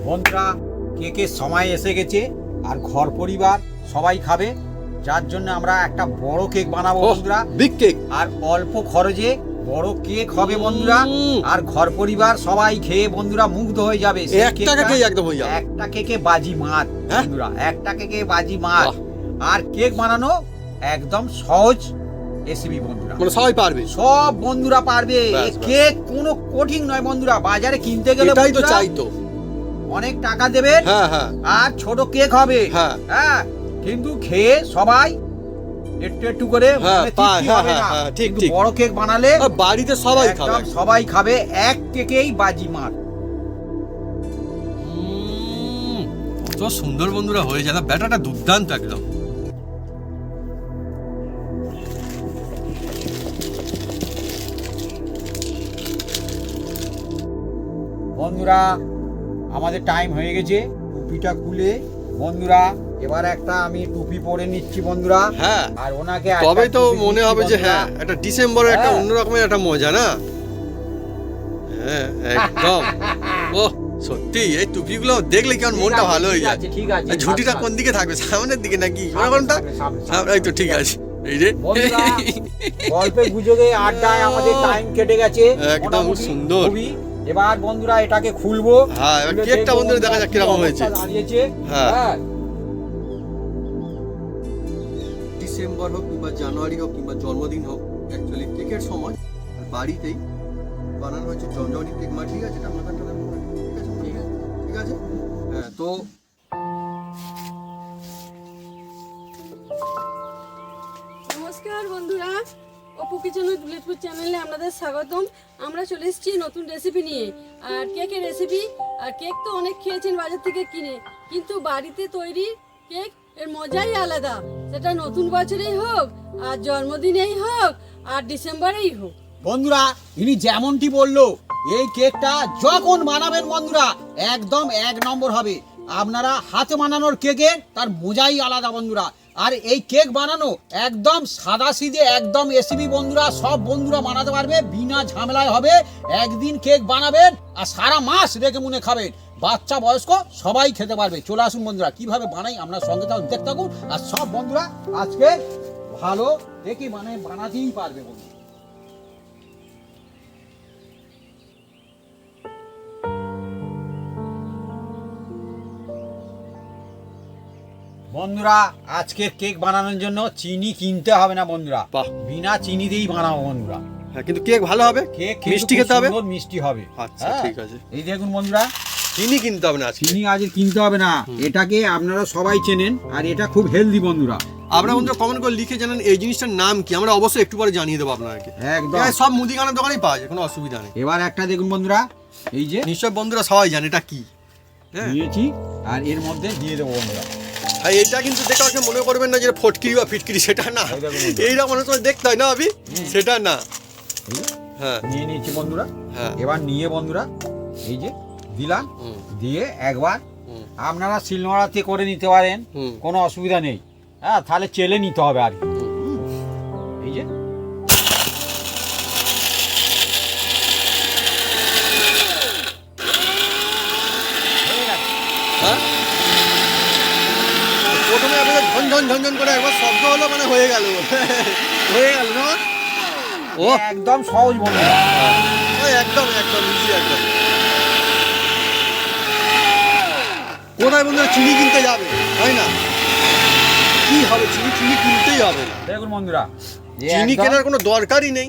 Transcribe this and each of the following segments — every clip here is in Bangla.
বন্ধুরা, কেকের সময় এসে গেছে আর ঘর পরিবার সবাই খাবে, যার জন্য আমরা একটা বড় কেক বানাবো বন্ধুরা। বিগ কেক আর অল্প খরচে বড় কেক হবে বন্ধুরা। আর ঘর পরিবার সবাই খেয়ে বন্ধুরা মুগ্ধ হয়ে যাবে। একটা কেকে একদম হয়ে যাবে। একটা কেকে বাজি মাত বন্ধুরা, একটা কেকে বাজি মাত। আর কেক বানানো একদম সহজ রেসিপি বন্ধুরা, মানে সবাই পারবে, সব বন্ধুরা পারবে। কেক কোনো কঠিন নয় বন্ধুরা, বাজারে কিনতে গেলে এটাই তো চাই তো, অনেক টাকা দেবেন আর ছোট কেক হবে, হ্যাঁ, কিন্তু খেয়ে সবাই একটু একটু করে ঠিক বড় কেক বানালে বাড়িতে সবাই খাবে, সবাই খাবে। এক কেকেই বাজি মার। কত সুন্দর বন্ধুরা হয়ে যায়, ব্যাটাটা দুর্দান্ত একদম। বন্ধুরা আমাদের টাইম হয়ে গেছে, টুপিটা খুলে বন্ধুরা এবার একটা আমি টুপি পরে নিচ্ছি বন্ধুরা। হ্যাঁ, আর ওনাকে তবে তো মনে হবে যে হ্যাঁ এটা ডিসেম্বরের একটা অন্যরকমের একটা মজা না। হ্যাঁ একদম। ও সত্যি এই টুপিগুলো দেখলে কেমন মনটা ভালো হয়ে যায়। ঠিক আছে, ঝুঁটিটা কোন দিকে থাকবে, সামনের দিকে নাকি কোনটা? এই তো ঠিক আছে। এই রে গল্পে গুজবে আড্ডায় আমাদের টাইম কেটে গেছে একদম সুন্দর। এবার বন্ধুরা এটাকে খুলবো। হ্যাঁ, এবার কেকটা বন্ধুরা দেখা যাক কিরকম হয়েছে। হ্যাঁ, ডিসেম্বর হোক কিংবা জানুয়ারি হোক কিংবা জন্মদিন হোক, অ্যাকচুয়ালি কেকের সময় বাড়িতেই বানানো হয়েছে জমজমাটি কেক। মা ঠিক আছে, এটা মাথাটা ঠিক আছে। হ্যাঁ, তো নমস্কার বন্ধুরা, অপু কিচেন দুলেতপুর চ্যানেলে আপনাদের স্বাগতম। আমরা চলে এসেছি নতুন রেসিপি নিয়ে, আর কেকের রেসিপি। আর কেক তো অনেক খেয়েছেন বাজার থেকে কিনে, কিন্তু বাড়িতে তৈরি কেক এর মজাই আলাদা। সেটা নতুন বছরেই হোক, আর জন্মদিনেই হোক, আর ডিসেম্বরেই হোক। বন্ধুরা ইনি যেমনটি বললো, এই কেকটা যখন বানাবেন বন্ধুরা একদম এক নম্বর হবে। আপনারা হাতে বানানোর কেকের তার মজাই আলাদা বন্ধুরা। আর এই কেক বানানো একদম সাদা সিধে, একদম রেসিপি বন্ধুরা, সব বন্ধুরা বানাতে পারবে, বিনা ঝামেলায় হবে। একদিন কেক বানাবেন আর সারা মাস রেখে মনে খাবেন, বাচ্চা বয়স্ক সবাই খেতে পারবে। চলে আসুন বন্ধুরা, কিভাবে বানাই আপনার সঙ্গে তাও দেখতে থাকুন। আর সব বন্ধুরা আজকে ভালো দেখি বানাতেই পারবে বন্ধু। বন্ধুরা আজকে কেক বানানোর জন্য চিনি কিনতে হবে না বন্ধুরা, বিনা চিনি দিয়েই বানাবো বন্ধুরা। হ্যাঁ, কিন্তু কেক ভালো হবে, কেক মিষ্টি খেতে হবে, মিষ্টি হবে। আচ্ছা ঠিক আছে। এই দেখুন বন্ধুরা, চিনি কিনতে হবে না, চিনি আজ কিনতে হবে না। এটাকে আপনারা সবাই চেনেন, আর এটা খুব হেলদি বন্ধুরা। আপনারা বন্ধুরা কমেন্ট করে লিখে জানান এই জিনিসটার নাম কি, আমরা অবশ্যই একটু পরে জানিয়ে দেবো আপনাদেরকে। একদম সব মুদিখানার দোকানেই পাওয়া যায়, কোনো অসুবিধা নেই। এবার একটা দেখুন বন্ধুরা, এই যে নিশ্চয় বন্ধুরা সবাই জানে এটা কি। হ্যাঁ, নিয়েছি আর এর মধ্যে দিয়ে দেবো বন্ধুরা। আর এটা কিন্তু দেখে আমাকে মনে করবেন না যে ফটকিরি বা ফিটকিরি, সেটা না। এইরকম অনেক সময় দেখতে হয় না আবি, সেটা না। হ্যাঁ, নিয়ে নিয়েছি বন্ধুরা। হ্যাঁ, এবার নিয়ে বন্ধুরা এই যে দিলাম, দিয়ে একবার আপনারা শিলনোড়াতে করে নিতে পারেন, কোনো অসুবিধা নেই। হ্যাঁ, তাহলে চেলে নিতে হবে আর কি। এই যে প্রথমে আপনাদের ঝনঝন ঝনঝন করে একবার শব্দ হলো, মানে হয়ে গেল হয়ে গেল না। ও একদম সহজ বন্ধুরা, একদম একদম ইজি একদম। কোথায় বন্ধুরা চিনি কিনতে যাবে, তাই না? কি হবে, চিনি কিনতেই হবে না। দেখুন বন্ধুরা, চিনি কেনার কোনো দরকারই নেই,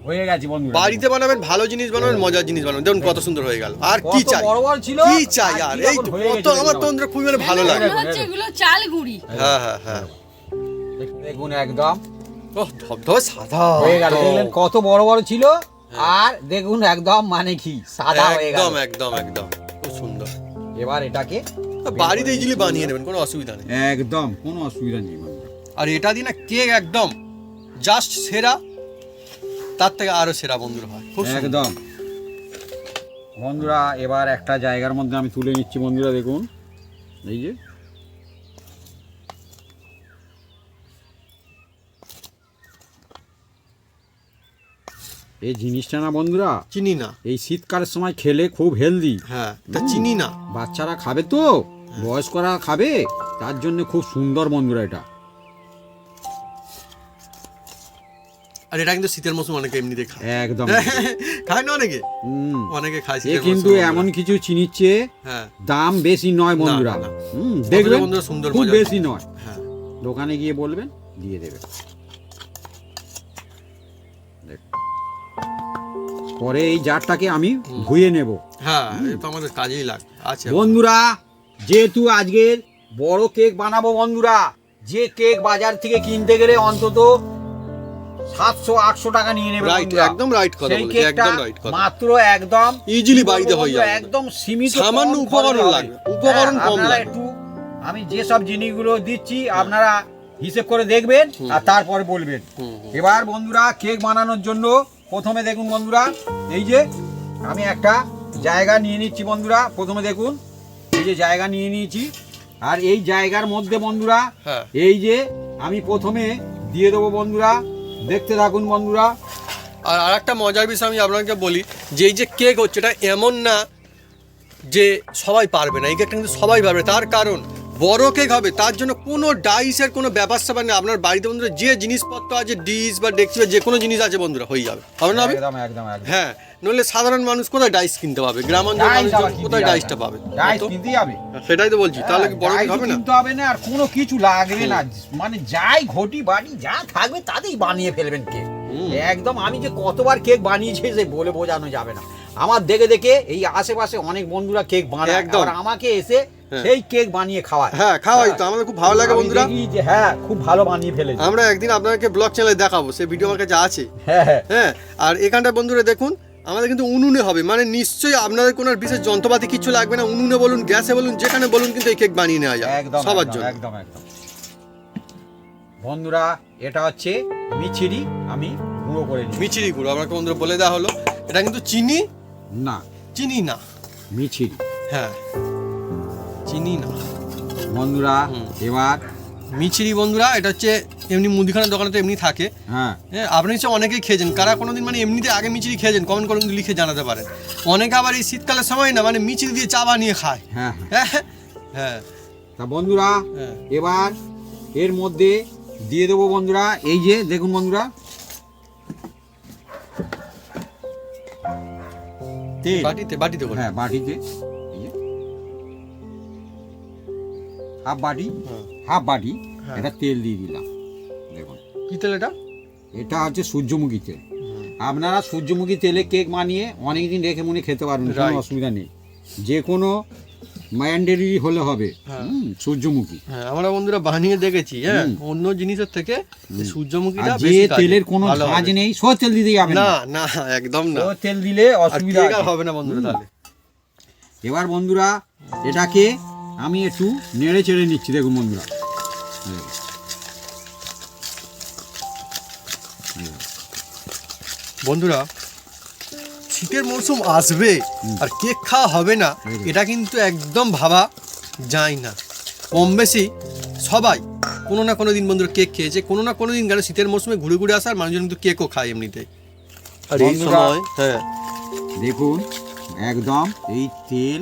হয়ে গেছে বন্ধুরা। বাড়িতে বানাবেন, ভালো জিনিস বানাবেন, মজার জিনিস বানাবেন। দেখুন কত সুন্দর হয়ে গেল। আর কি চাই, কি চাই আর? এই তো আমার তো খুবই ভালো লাগে। এগুলো চাল গুঁড়ি। হ্যাঁ হ্যাঁ হ্যাঁ, দেখুন একদম ধবধবে সাদা হয়ে গেল। দেখলেন কত বড় বড় ছিল, আর দেখুন একদম মানে কি সাদা হয়ে গেল। একদম একদম একদম খুব সুন্দর। এবার এটাকে বাড়িতে ইজিলি বানিয়ে নেবেন, কোনো অসুবিধা নেই, একদম কোনো অসুবিধা নেই। আর এটা দিয়ে না কেক একদম জাস্ট সেরা, তার থেকে আরো সেরা বন্ধুরা হয়, খুব একদম বন্ধুরা। এবার একটা জায়গার মধ্যে আমি তুলে নিচ্ছি বন্ধুরা, দেখুন এই যে এই জিনিসটা না বন্ধুরা, চিনি না। এই শীতকালের সময় খেলে খুব হেলদি। হ্যাঁ, তা চিনি না। বাচ্চারা খাবে তো, বয়স্করা খাবে, তার জন্য খুব সুন্দর বন্ধুরা এটা। আর এটা কিন্তু শীতের মৌসুম অনেকে এমনিতে খায়। একদম খায় না অনেকে, হুম। অনেকে খায় এ শীতের কিন্তু মৌসুমে এমন বন্ধুরা। কিছু চিনির চেয়ে হ্যাঁ, দাম বেশি নয় বন্ধুরা। না। দেখবেন বন্ধুরা সুন্দর খুব মজা। বেশি নয়। হ্যাঁ, দোকানে গিয়ে বলবেন, দিয়ে দেবে। দেখ। পরে এই জারটাকে আমি ধুয়ে নেব হ্যাঁ, এটা আমাদের কাজেই লাগে। আচ্ছা বন্ধুরা। যেহেতু আজকের বড় কেক বানাবো বন্ধুরা, যে কেক বাজার থেকে কিনতে গেলে অন্তত 700-800 টাকা নিয়ে নেবে রাইট, বন্ধুরা। একদম রাইট কথা সেই বলেছি, কেকটা একদম রাইট কথা। মাত্র একদম ইজিলি বাড়িতে হয়ে বন্ধুরা, যাবে। একদম সীমিত সামান্য কম উপকরণ খরচে হবে। লাগবে, উপকরণ হ্যাঁ, কম আপনারা লাগবে। একটু আমি যে সব জিনিসগুলো দিচ্ছি আপনারা হিসেব করে দেখবেন আর তারপরে বলবেন। এবার বন্ধুরা কেক বানানোর জন্য প্রথমে দেখুন বন্ধুরা, এই যে আমি একটা জায়গা নিয়ে নিচ্ছি বন্ধুরা। প্রথমে দেখুন এই যে জায়গা নিয়ে নিয়েছি, আর এই জায়গার মধ্যে বন্ধুরা হ্যাঁ, এই যে আমি প্রথমে দিয়ে দেবো বন্ধুরা, দেখতে থাকুন বন্ধুরা। আর আরেকটা মজার বিষয় আমি আপনাকে বলি, যে এই যে কেক হচ্ছে এটা এমন না যে সবাই পারবে না, এই কেকটা কিন্তু সবাই পারবে। তার কারণ বড় কেক হবে, তার জন্য কোনো ডাইসের কোনো ব্যাপার স্যাপার নেই। আপনার বাড়িতে বন্ধুরা যে জিনিসপত্র আছে, ডিশ বা ডেকচি বা যে কোনো জিনিস আছে বন্ধুরা, হয়ে যাবে। হবে না? হবে? একদম একদম একদম। হ্যাঁ, নইলে সাধারণ মানুষ কোথায় ডাইস কিনতে পাবে? গ্রাম অঞ্চলের ডাইস মানুষ আবার কি কোথায় দিয়ে ডাইসটা হবে? পাবে? ডাইস তো? কিনতেই হবে। সেটাই তো বলছি, তাহলে কি বড় কেক ডাইসও হবে না? কিনতে হবে না, আর কোনো কিছু লাগবে না, মানে যাই ঘটি বাড়ি যা থাকবে তাতেই বানিয়ে ফেলবেন কেক। একদম আমি যে কতবার কেক বানিয়েছি সে বলে বোঝানো যাবে না। আমার দেখে দেখে এই আশেপাশে অনেক বন্ধুরা কেক বানায়, একদম। আর আমাকে এসে সেই কেক বানিয়ে খাওয়ায়। হ্যাঁ, খাওয়াই তো, আমাদের খুব ভালো লাগে আমি বন্ধুরা। দেখি যে হ্যাঁ খুব ভালো বানিয়ে ফেলেছে। আমরা একদিন আপনাদেরকে ব্লগ চ্যানেলে দেখাবো, সেই ভিডিও আমার কাছে আছে। হ্যাঁ হ্যাঁ হ্যাঁ, আর এখানটা বন্ধুরা দেখুন, আমাদের কিন্তু উনুনে হবে, মানে নিশ্চয়ই আপনাদের কোনো বিশেষ যন্ত্রপাতি কিছু লাগবে না। উনুনে বলুন, গ্যাসে বলুন, যেখানে বলুন কিন্তু এই কেক বানিয়ে নেওয়া যায় একদম সবার একদম, জন্য। একদম একদম বন্ধুরা, এটা হচ্ছে মিছরি, আমি গুঁড়ো করে নিই। মিচিরি গুঁড়ো আপনাকে বন্ধুরা বলে দেওয়া হলো, এটা কিন্তু চিনি না, চিনি না। মিছরি হ্যাঁ, চিনি না বন্ধুরা। এবার মিচিরি বন্ধুরা, এটা হচ্ছে এমনি মুদিখানার দোকানে তো এমনি থাকে। হ্যাঁ হ্যাঁ, আপনি নিশ্চয়ই অনেকেই খেয়েছেন। কারা কোনোদিন মানে এমনিতে আগে মিচিরি খেয়েছেন, কমেন্ট করে কিন্তু লিখে জানাতে পারেন। অনেকে আবার এই শীতকালের সময় না মানে মিচিরি দিয়ে চা বানিয়ে খায়। হ্যাঁ হ্যাঁ হ্যাঁ তা বন্ধুরা হ্যাঁ। এবার এর মধ্যে দিয়ে দেবো বন্ধুরা, এই যে দেখুন বন্ধুরা, তেল। বাটিতে বাটিতে করে। হ্যাঁ বাটিতে, এই যে হাফ বাটি, হ্যাঁ। হাফ বাটি হ্যাঁ। এটা তেল দিয়ে দিলাম। দেখুন কি তেল এটা? এটা হচ্ছে সূর্যমুখী তেল। আপনারা সূর্যমুখী তেলে কেক বানিয়ে অনেক দিন রেখে মনে খেতে পারবেন, কোনো Right. অসুবিধা নেই। যে কোনো ম্যান্ডেটরি হলে হবে। হ্যাঁ। সূর্যমুখী। হ্যাঁ, আমরা বন্ধুরা বানিয়ে দেখেছি। হ্যাঁ, হুম। অন্য জিনিসের থেকে এই সূর্যমুখীটা আর যে বেশি কাজে তেলের কোনো ভালো কাজ হবে। নেই, সব তেল দিতে যাবে না না, না, একদম না। সব তেল দিলে আর অসুবিধা কেক আর আছে। হবে না বন্ধুরা তাহলে। এবার বন্ধুরা এটাকে আমি একটু নেড়ে চেড়ে নিচ্ছি। দেখুন বন্ধুরা, বন্ধুরা শীতের মরশুম আসবে আর কেক খাওয়া হবে না, এটা কিন্তু একদম ভাবা যায় না। কম বেশি সবাই কোনো না কোনো দিন বন্ধুরা কেক খেয়েছে, কোনো না কোনো দিন কেন শীতের মরশুমে ঘুরে ঘুরে আসার মানুষজন কিন্তু কেকও খায় এমনিতে। আর এই বন্ধুরা, সময় হ্যাঁ দেখুন একদম এই তেল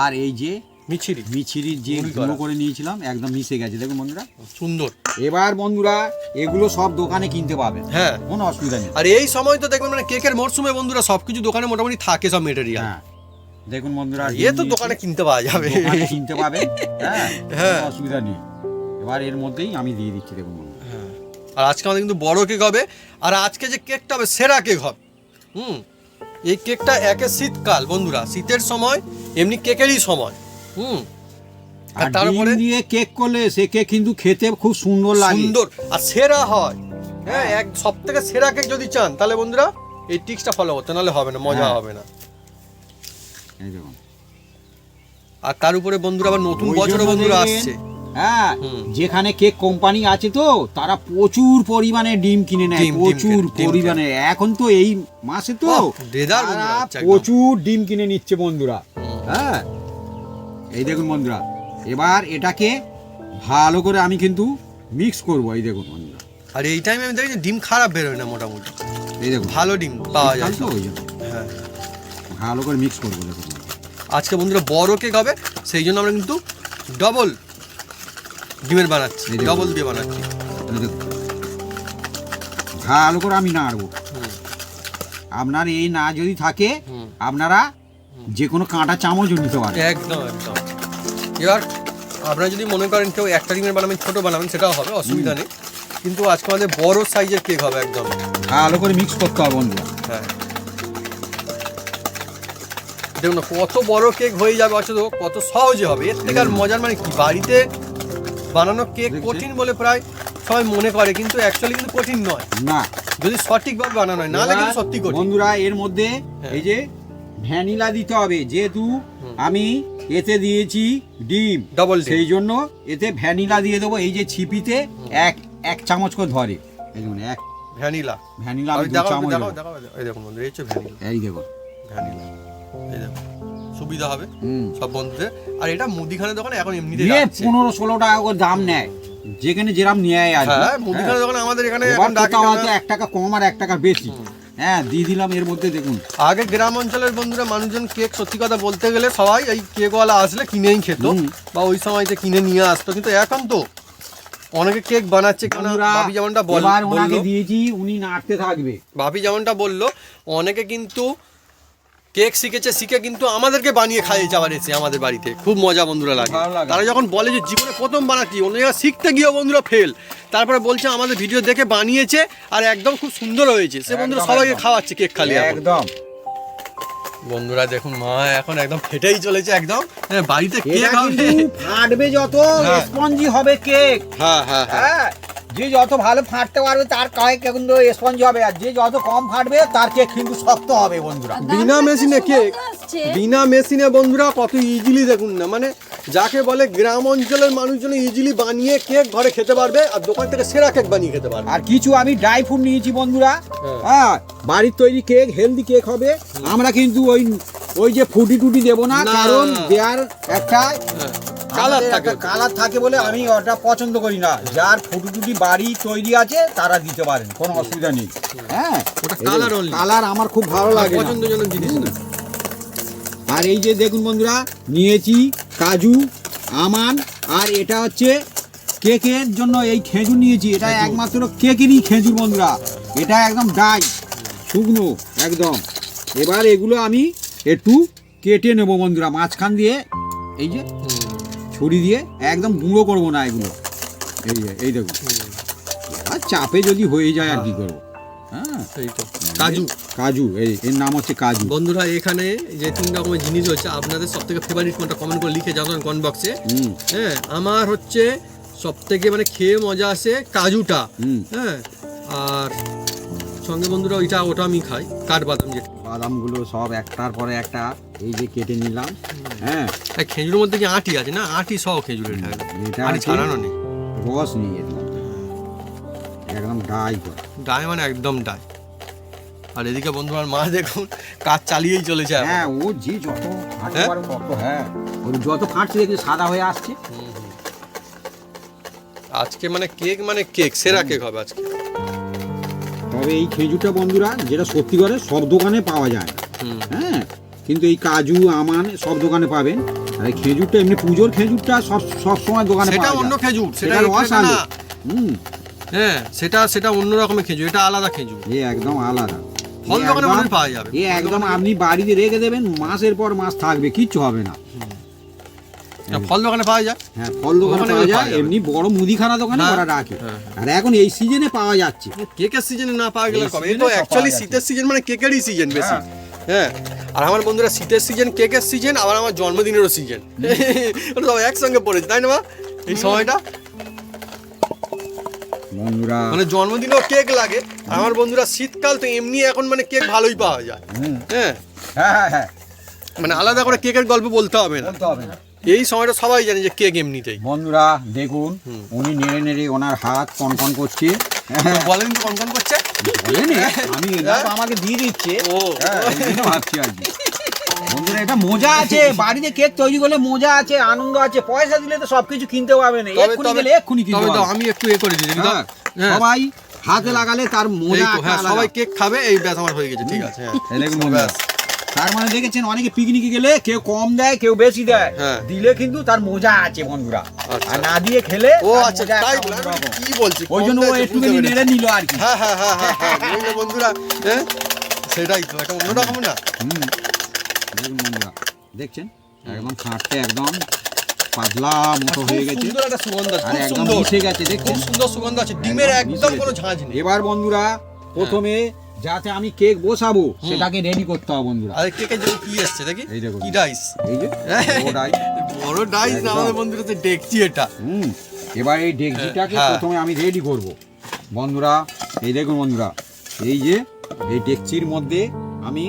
আর এই যে মিছিরি মিছরির যে মুড়ি করা। গুঁড়ো করে নিয়েছিলাম একদম মিশে গেছে। দেখুন বন্ধুরা, সুন্দর। এবার বন্ধুরা এগুলো সব দোকানে কিনতে পাবেন, হ্যাঁ, কোনো অসুবিধা নেই। আর এই সময় তো দেখবেন মানে কেকের মরশুমে বন্ধুরা সবকিছু দোকানে মোটামুটি থাকে সব মেটেরিয়াল। হ্যাঁ দেখুন বন্ধুরা, এ তো দোকানে কিনতে পাওয়া যাবে। দোকানে কিনতে পাবেন। হ্যাঁ হ্যাঁ। কোনো অসুবিধা নেই। এবার এর মধ্যেই আমি দিয়ে দিচ্ছি। দেখুন বন্ধুরা, হ্যাঁ, আর আজকে আমাদের কিন্তু বড় কেক হবে, আর আজকে যে কেকটা হবে সেরা কেক হবে। এই কেকটা একে শীতকাল বন্ধুরা, শীতের সময় এমনি কেকেরই সময়। আর আর তার ডিম উপরে দিয়ে কেক করলে সে কেক কিন্তু খেতে খুব সুন্দর লাগে। সুন্দর আর সেরা হয়। হ্যাঁ, এক সব থেকে সেরা কেক যদি চান তাহলে বন্ধুরা এই টিক্সটা ফলো করতে, নাহলে হবে না, মজা হ্যাঁ। হবে না। এই দেখুন, আর তার উপরে বন্ধুরা আবার নতুন ওই বছরও জন্য বন্ধুরা দেখবেন, আসছে। হ্যাঁ হুম। যেখানে কেক কোম্পানি আছে তো তারা প্রচুর পরিমাণে ডিম কিনে নেয়, ডিম প্রচুর কেনে, ডিম পরিমাণে। এখন তো এই মাসে তো বাহ, দেদার তারা বন্ধুরা হচ্ছে একদম। প্রচুর ডিম কিনে নিচ্ছে বন্ধুরা। হ্যাঁ এই দেখুন বন্ধুরা, এবার এটাকে ভালো করে আমি কিন্তু মিক্স করব। এই দেখুন বন্ধুরা, আর এই টাইমে আমি দেখি যে ডিম খারাপ বেরোয় না মোটামুটি। এই দেখুন ভালো ডিম পাওয়া যায় তো ওই জন্য হ্যাঁ ভালো করে মিক্স করবো দেখুন। আজকে বন্ধুরা বড় কেক হবে, সেই জন্য আমরা কিন্তু ডবল ডিমের বানাচ্ছি, এই দেখুন। ডবল দিয়ে বানাচ্ছি। এই দেখুন, ভালো করে আমি নাড়বো। হুম। আপনার এই না যদি থাকে হুম। আপনারা যে কোনো কাঁটা চামচও নিতে পারেন। একদম একদম। এবার আপনারা যদি মনে করেন কেউ একটা ডিমের বানাবেন, ছোট বানাবেন, সেটাও হবে, অসুবিধা নেই। কিন্তু আজকে আমাদের বড় সাইজের কেক হবে একদম। ভালো করে মিক্স করতে হবে বন্ধুরা। হ্যাঁ দেখুন না কত বড় কেক হয়ে যাবে, অথচ কত সহজে হবে। এর থেকে আর মজার মানে কি, বাড়িতে বানানো কেক দেখছি। কঠিন বলে প্রায় সবাই মনে করে, কিন্তু অ্যাকচুয়ালি কিন্তু কঠিন নয় না যদি সঠিকভাবে বানানো হয়, নাহলে কিন্তু সত্যি কঠিন। বন্ধুরা এর মধ্যে হ্যাঁ। এই যে ভ্যানিলা দিতে হবে, যেহেতু আমি এতে দিয়েছি ডিম, Double ডিম। সেই জন্য এতে ভ্যানিলা দিয়ে দেবো। এই যে ছিপিতে এক চামচ করে ধরে, এই দেখুন এক ভ্যানিলা। ভ্যানিলা আমি আমি 2 দেখাও চামচ দেখাও দেবো। দেখাও, এই দেখুন বন্ধু, এই হচ্ছে ভ্যানিলা। এই দেখুন ভ্যানিলা এই দেখুন, সুবিধা হবে হুম। সব বন্ধুদের। আর এটা মুদিখানার দোকানে এখন এমনিতে দিয়ে যাচ্ছে। 15-16 টাকা করে দাম নেয়, যেখানে যেরাম নেয় আর কি। হ্যাঁ মুদিখানার দোকানে আমাদের এখানে এবার এখন ডাকে কোথাও কেউ হয়তো না। 1 টাকা কম আর 1 টাকা বেশি। হ্যাঁ দিয়ে দিলাম এর মধ্যে দেখুন। আগে গ্রাম অঞ্চলের বন্ধুরা মানুষজন কেক সত্যি কথা বলতে গেলে সবাই এই কেকওয়ালা আসলে কিনেই খেত, হুম। বা ওই সময়তে কিনে নিয়ে আসতো। কিন্তু এখন তো অনেকে কেক বানাচ্ছে, কেন বন্ধুরা, ভাবি যেমনটা এবার ওনাকে বললো, দিয়েছি, উনি নাড়তে থাকবে। ভাবি যেমনটা বললো, অনেকে কিন্তু কেক শিখেছে, শিখে কিন্তু আমাদেরকে বানিয়ে খাইয়েছে আবার এসে আমাদের বাড়িতে। খুব মজা বন্ধুরা লাগে। ভালো লাগে। তারা যখন বলে যে জীবনে প্রথম বানাচ্ছি, অন্য জায়গায় শিখতে গিয়েও বন্ধুরা ফেল, তারপরে বলছে আমাদের ভিডিও দেখে বানিয়েছে আর একদম খুব সুন্দর হয়েছে, সে বন্ধুরা একদম, সবাইকে একদম। খাওয়াচ্ছে কেক খালি এখন। একদম বন্ধুরা দেখুন মা এখন একদম ফেটেই চলেছে একদম। হ্যাঁ, বাড়িতে কেক এটা হবে। কিন্তু ফাটবে যত হ্যাঁ। স্পঞ্জি হবে কেক। হ্যাঁ হ্যাঁ হ্যাঁ হ্যাঁ যে যত ভালো ফাটতে পারবে তার কেক কিন্তু স্পঞ্জি হবে, আর যে যত কম ফাটবে তার কেক কিন্তু শক্ত হবে বন্ধুরা। বিনা মেশিনে কেক, আসছে। বিনা মেশিনে বন্ধুরা কত ইজিলি দেখুন না, মানে যাকে বলে গ্রাম অঞ্চলের মানুষজন ইজিলি বানিয়ে কেক ঘরে খেতে পারবে, আর দোকান থেকে সেরা কেক বানিয়ে খেতে পারবে। আর কিছু আমি ড্রাই ফ্রুট নিয়েছি বন্ধুরা। হ্যাঁ। হ্যাঁ বাড়ির তৈরি কেক হেলদি কেক হবে। আমরা কিন্তু ওই যে ফুটি টুটি দেবো না, না। কারণ দেয়ার একটা কালার থাকে। কালার থাকে বলে আমি ওটা পছন্দ করি না। যার ফুটি টুটি বাড়ি তৈরি আছে তারা দিতে পারেন, কোনো অসুবিধা নেই। হ্যাঁ ওটা colour only। কালার আমার খুব ভালো লাগে না। পছন্দজনক জিনিস না। আর এই যে দেখুন বন্ধুরা নিয়েছি কাজু, আমান, আর এটা হচ্ছে কেকের জন্য এই খেজুর নিয়েছি। এটা একমাত্র কেকেরই খেজুর বন্ধুরা, এটা একদম ড্রাই শুকনো একদম। এবার এগুলো আমি একটু কেটে নেবো বন্ধুরা, মাঝখান দিয়ে এই যে ছুরি দিয়ে, একদম গুঁড়ো করবো না এগুলো। এই যে এই দেখুন, আর চাপে যদি হয়ে যায় আর কি করবো। হ্যাঁ এই তো কাজু। কাজু, এর নাম হচ্ছে কাজু। বন্ধুরা এখানে যে 3 রকমের জিনিস হচ্ছে, আপনাদের সব থেকে ফেভারিট কোনটা কমেন্ট করে লিখে জানান কমেন্ট বক্সে। হুম হ্যাঁ আমার হচ্ছে সব থেকে মানে খেয়ে মজা আসে কাজুটা। হুম হ্যাঁ আর সঙ্গে বন্ধুরা ওটা আমি খাই, কাঠবাদাম যেটা। বাদামগুলো সব একটার পরে একটা এই যে কেটে নিলাম। হ্যাঁ আর খেজুরের মধ্যে কি আটি আছে না, আটি সহ খেজুরের এটা আটি আছে ছাড়ানো নেই, রস নিয়ে একদম ডাই করে। ডাই মানে একদম ডাই। আর এদিকে বন্ধু আমার মা দেখুন কাজ চালিয়েই চলেছে এখন। হ্যাঁ ও যে যত ফাটতে হ্যাঁ? পারে তত, হ্যাঁ ওর যত ফাটছে দেখি সাদা হয়ে আসছে। আজকে মানে কেক সেরা কেক হবে আজকে। তবে এই খেজুরটা বন্ধুরা যেটা সত্যি করে সব দোকানে পাওয়া যায় না। হুম। হ্যাঁ কিন্তু এই কাজু আমান সব দোকানে পাবেন। আর এই খেজুরটা এমনি পুজোর খেজুরটা সব সময় দোকানে সেটা পাওয়া অন্য যায়। খেজুর, সেটা সেটা রস এটা আলু। না। হুম হ্যাঁ সেটা অন্য রকমের খেজুর, এটা আলাদা খেজুর। এ একদম আলাদা। ফল এ দোকানে একদম- মনে পাওয়া যাবে। এ একদম আপনি বাড়িতে রেখে দেবেন, মাসের পর মাস থাকবে, কিচ্ছু হবে না। ফল দোকানে পাওয়া যায়। হ্যাঁ ফল দোকানে ওখানে পাওয়া যায়, পাওয়া যাবে। এমনি বড় মুদিখানা দোকানে হ্যাঁ, ওরা রাখে। হ্যাঁ, আর এখন এই সিজনে পাওয়া যাচ্ছে। কেকের সিজনে না পাওয়া গেলে এই কবে? এই season তো এ সব অ্যাকচুয়ালি পাওয়া শীতের সিজন মানে কেকেরই সিজন বেশি। হ্যাঁ। হ্যাঁ আর আমার বন্ধুরা শীতের সিজন, কেকের সিজন, আবার আমার জন্মদিনেরও সিজন, ওটা সব একসঙ্গে পড়েছে তাই না মা? এই সময়টা বন্ধুরা মানে জন্মদিনেও কেক লাগে। আর আমার বন্ধুরা শীতকাল তো এমনি এখন মানে কেক ভালোই পাওয়া যায়। হুম, হ্যাঁ হ্যাঁ হ্যাঁ হ্যাঁ মানে আলাদা করে কেকের গল্প বলতে হবে না, বলতে হবে না। এই সময়টা সবাই জানে যে কেক এমনিতেই। বন্ধুরা দেখুন উনি নেড়ে নেড়ে ওনার হাত কনকন করছে। বলেন কি কনকন করছে? বলেনি, আমি এরা তো আমাকে দিয়ে দিচ্ছে। ও হ্যাঁ, এই জন্য ভাবছি আর কি। বন্ধুরা এটা মজা আছে, বাড়িতে কেক তৈরি করলে মজা আছে, আনন্দ আছে। পয়সা দিলে তো সবকিছু কিনতে পারবে না, এক্ষুনি গেলে এক্ষুনি কিনতে তবে তো পারবে। আমি একটু করে দিই হ্যাঁ, হ্যাঁ সবাই হাতে লাগালে তার এই মজা তো, একটা হ্যাঁ আলাদা। সবাই কেক খাবে, এই ব্যাস আমার হয়ে গেছে, ঠিক আছে, হ্যাঁ। এই দেখুন বন্ধুরা, তার মানে দেখেছেন অনেকে পিকনিকে গেলে কেউ কম দেয় কেউ বেশি দেয়, হ্যাঁ। দিলে কিন্তু তার মজা আছে বন্ধুরা, আচ্ছা। আর না দিয়ে খেলে ও তার আচ্ছা, মজা তাই একটা বলে, অন্যরকম। কি বলছি, ওই জন্য ও একটুখানি নেড়ে নিল আর কি। হ্যাঁ হ্যাঁ হ্যাঁ হ্যাঁ হ্যাঁ, বুঝলে বন্ধুরা, হ্যাঁ সেটাই তো একটা অন্যরকম না। হুম, দেখুন বন্ধুরা, দেখছেন একদম খাটতে একদম পাতলা মতো খুব হয়ে গেছে, সুন্দর একটা সুগন্ধ আছে, আর খুব একদম সুন্দর, মিশে গেছে, খুব দেখছেন সুন্দর সুগন্ধ আছে, ডিমের একদম একদম মিশে কোনো গেছে। ঝাঁঝ নেই। এবার বন্ধুরা প্রথমে যাতে আমি কেক বসাবো সেটাকে রেডি করতে হবে বন্ধুরা। আর কেকের জন্য কি এসছে দেখি, এই দেখুন। কি ডাইস, এই যে ওটাই। বড় ডাইস না একদম। আমাদের বন্ধুরা, তো দেখছি এটা। হুম, এবার এই ডেকচিটাকে হ্যাঁ। প্রথমে আমি রেডি করব বন্ধুরা। এই দেখুন বন্ধুরা, এই যে এই ডেকচির মধ্যে আমি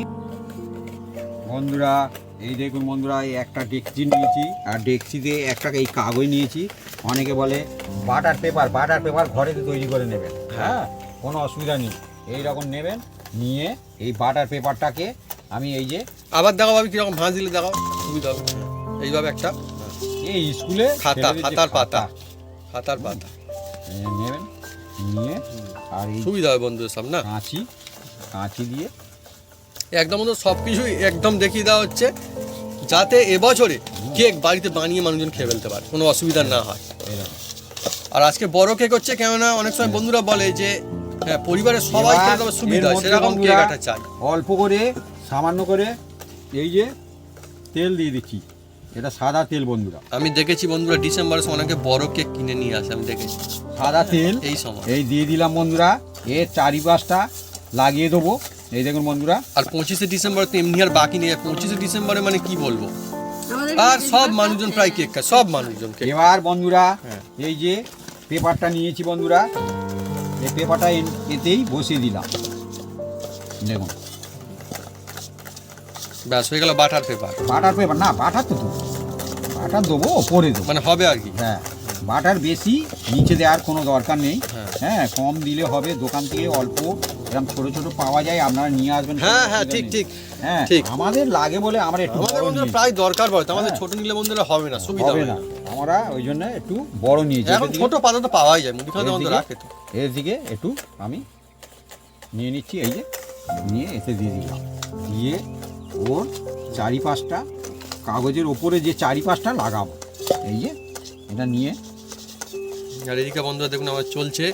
বন্ধুরা, এই দেখুন বন্ধুরা, এই একটা ডেকচি নিয়েছি, আর ডেকচিতে একটা এই কাগজ নিয়েছি। অনেকে বলে বাটার পেপার ঘরেতে তৈরি করে নেবেন, হ্যাঁ কোনো অসুবিধা নেই, এই রকম নেবেন, নিয়ে এই বাটার পেপারটাকে আমি এই যে আবার দেখো ভাবি কিরকম ভাঁজ দিলে, দেখো সুবিধা হবে। এইভাবে একটা এই স্কুলে খাতা, ছেলেদের যে খাতার পাতা, খাতা, খাতার পাতা, নেবেন, নিয়ে আর এই সুবিধা হবে বন্ধুদের সব না। কাঁচি দিয়ে একদম বন্ধু সব কিছুই একদম দেখিয়ে দেওয়া হচ্ছে, যাতে এবছরে কেক বাড়িতে বানিয়ে মানুষজন খেয়ে ফেলতে পারে, কোনো অসুবিধা না হয়। এরকম। আর আজকে বড় কেক হচ্ছে, কেননা অনেক সময় বন্ধুরা বলে যে হ্যাঁ পরিবারের সবাই এবার খেতে তবে সুবিধা এর হয়, মধ্যে সেরকম কেক বন্ধুরা একটা চাই। অল্প করে সামান্য করে এই যে তেল দিয়ে দিচ্ছি, এটা সাদা তেল বন্ধুরা, আমি দেখেছি বন্ধুরা ডিসেম্বরের সময় অনেকে বড় কেক কিনে নিয়ে আসে, আমি দেখেছি সাদা তেল এই সময়। এই দিয়ে দিলাম বন্ধুরা, এর চারিপাশটা লাগিয়ে দেবো। এই দেখুন বন্ধুরা, আর 25শে ডিসেম্বর তো এমনি আর বাকি নেই, 25শে ডিসেম্বরে মানে কি বলবো, আমাদের আর সব মানুষজন প্রায় কেক খায়, সব মানুষজন কেক। এবার বন্ধুরা হ্যাঁ। এই যে পেপারটা নিয়েছি বন্ধুরা, এই পেপারটা এতেই বসিয়ে দিলাম, দেখুন ব্যাস হয়ে গেল বাটার পেপার, বাটার পেপার না, বাটার তো দেবো, বাটার দেবো ওপরে দেবো, মানে হবে আর কি। হ্যাঁ বাটার বেশি নিচে দেওয়ার কোনো দরকার নেই, হ্যাঁ। হ্যাঁ কম দিলে হবে, দোকান থেকে অল্প এরকম ছোট ছোট পাওয়া যায়, আপনারা নিয়ে আসবেন, হ্যাঁ কোনো হ্যাঁ অসুবিধা ঠিক নেই। ঠিক, হ্যাঁ ঠিক। আমাদের লাগে বলে আমরা একটু আমাদের বড় বন্ধুরা নিয়েছি, প্রায় দরকার পড়ে তো, আমাদের হ্যাঁ। ছোট নিলে বন্ধুরা হবে না, সুবিধা হবে হবে না, না। আমরা ওই জন্য একটু বড় নিয়েছি। এখন এদিকে- ছোট পাতা তো পাওয়াই যায়, মুদি খাওয়া এদিকে- বন্ধুরা রাখে তো। এর দিকে একটু আমি নিয়ে নিচ্ছি, এই যে নিয়ে এতে দিয়ে দিলাম, দিয়ে ওর চারিপাশটা কাগজের ওপরে যে চারিপাশটা লাগাবো, এই যে এটা নিয়ে আর এদিকে বন্ধুরা দেখুন আমার চলছে